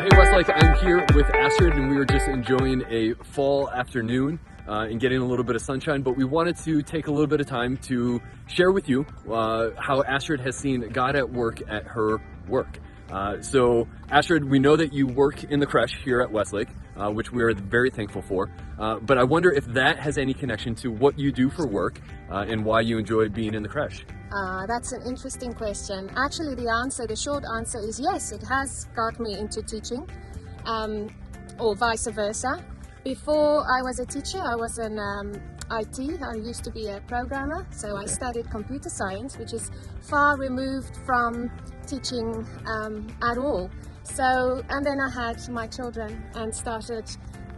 Hey Westlake, I'm here with Astrid and we were just enjoying a fall afternoon and getting a little bit of sunshine, but we wanted to take a little bit of time to share with you how Astrid has seen God at work at her work. So Astrid, we know that you work in the creche here at Westlake, which we are very thankful for, but I wonder if that has any connection to what you do for work and why you enjoy being in the creche. That's an interesting question. Actually, the short answer is yes, it has got me into teaching, or vice versa. Before I was a teacher, I was an IT. I used to be a programmer, so I studied computer science, which is far removed from teaching at all. So, and then I had my children and started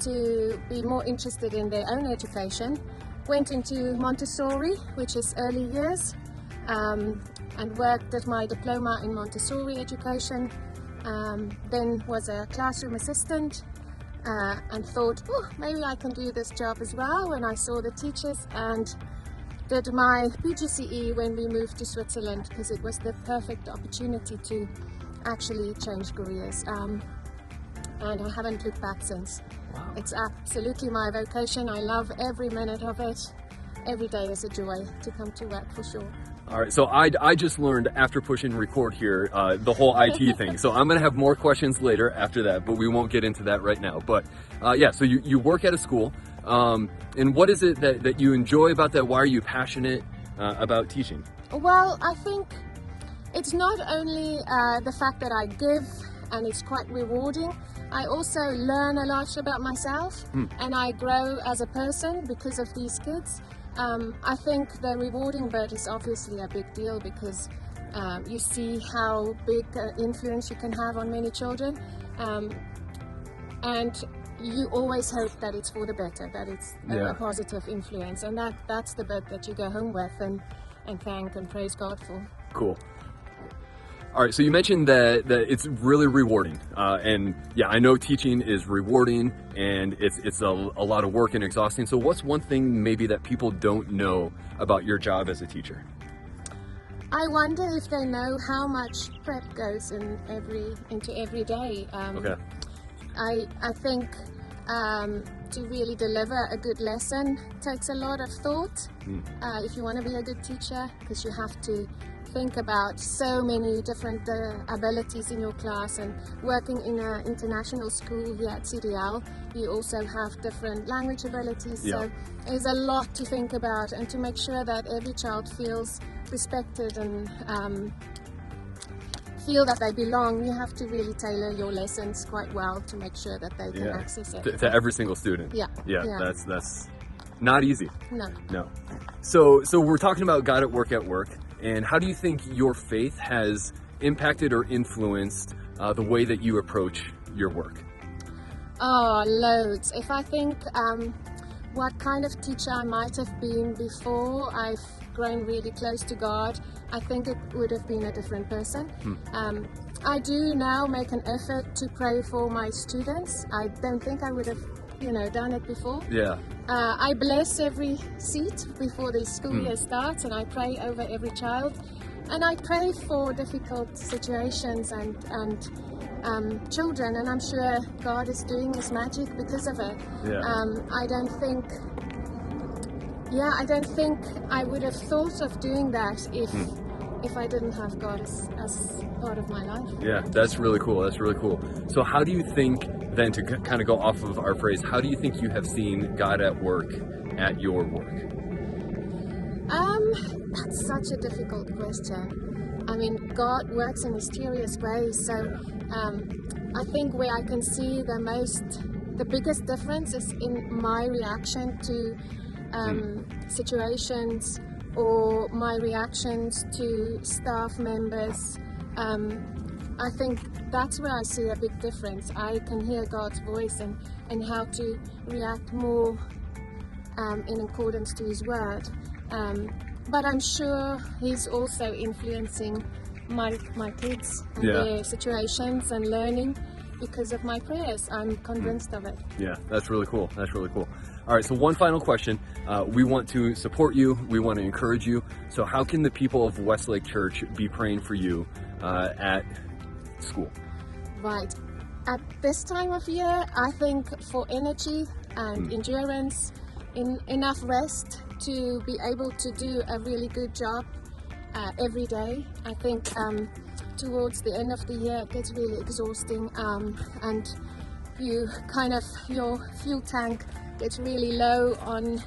to be more interested in their own education. Went into Montessori, which is early years, and worked at my diploma in Montessori education. Then was a classroom assistant and thought, oh, maybe I can do this job as well, when I saw the teachers, and did my PGCE when we moved to Switzerland, because it was the perfect opportunity to actually change careers, and I haven't looked back since. Wow. It's absolutely my vocation. I love every minute of it. Every day is a joy to come to work, for sure. All right, so I just learned after pushing record here the whole IT thing. So I'm gonna have more questions later after that, but we won't get into that right now. But yeah, so you work at a school, and what is it that you enjoy about that? Why are you passionate about teaching? Well, I think it's not only the fact that I give, and it's quite rewarding. I also learn a lot about myself, and I grow as a person because of these kids. I think the rewarding bit is obviously a big deal, because you see how big influence you can have on many children, and you always hope that it's for the better, that it's a positive influence, and that's the bit that you go home with and thank and praise God for. Cool. All right, so you mentioned that it's really rewarding, and yeah, I know teaching is rewarding and it's a lot of work and exhausting. So what's one thing maybe that people don't know about your job as a teacher? I wonder if they know how much prep goes into every day. Okay. I think to really deliver a good lesson takes a lot of thought if you want to be a good teacher, because you have to think about so many different abilities in your class, and working in an international school here at CDL, you also have different language abilities. Yeah. So there's a lot to think about, and to make sure that every child feels respected and feel that they belong, you have to really tailor your lessons quite well to make sure that they can access it. To every single student. Yeah. That's not easy. No. So we're talking about God at work, and how do you think your faith has impacted or influenced the way that you approach your work? Oh, loads. If I think what kind of teacher I might have been before I've grown really close to God, I think it would have been a different person. I do now make an effort to pray for my students. I don't think I would have done it before. Yeah. I bless every seat before the school year starts, and I pray over every child, and I pray for difficult situations and children, and I'm sure God is doing His magic because of it. Yeah. I don't think I would have thought of doing that if I didn't have God as part of my life. Yeah, that's really cool. That's really cool. So how do you think, then, to kind of go off of our phrase, how do you think you have seen God at work at your work? That's such a difficult question. I mean, God works in mysterious ways, so I think where I can see the biggest difference is in my reaction to situations, or my reactions to staff members. I think that's where I see a big difference. I can hear God's voice and how to react more in accordance to His word. But I'm sure He's also influencing my kids and their situations and learning because of my prayers. I'm convinced of it. Yeah, that's really cool. That's really cool. All right, so one final question. We want to support you. We want to encourage you. So how can the people of Westlake Church be praying for you at school? Right. At this time of year, I think for energy and endurance, enough rest to be able to do a really good job every day. I think towards the end of the year it gets really exhausting, and your fuel tank gets really low on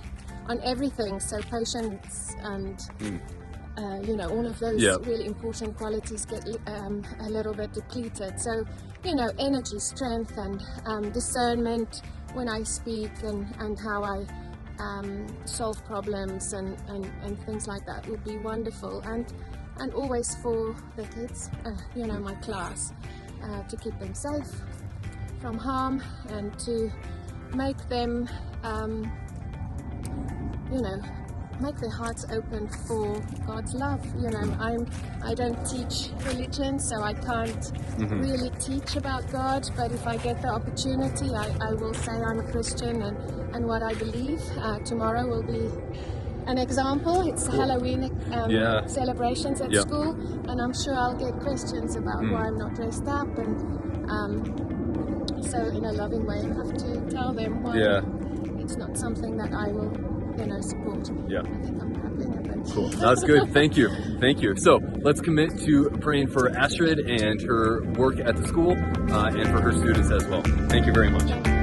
everything. So patience and all of those really important qualities get a little bit depleted. So energy, strength, and discernment when I speak, and how I solve problems and things like that would be wonderful. And always for the kids, my class, to keep them safe from harm and to make them, make their hearts open for God's love. I don't teach religion, so I can't really teach about God, but if I get the opportunity, I will say I'm a Christian and what I believe. Tomorrow will be an example. It's Halloween celebrations at school, and I'm sure I'll get questions about why I'm not dressed up, and so in a loving way I have to tell them why it's not something that I will support. I think I'm babbling a bit. Cool. That's good. Thank you. Thank you. So let's commit to praying for Astrid and her work at the school, and for her students as well. Thank you very much.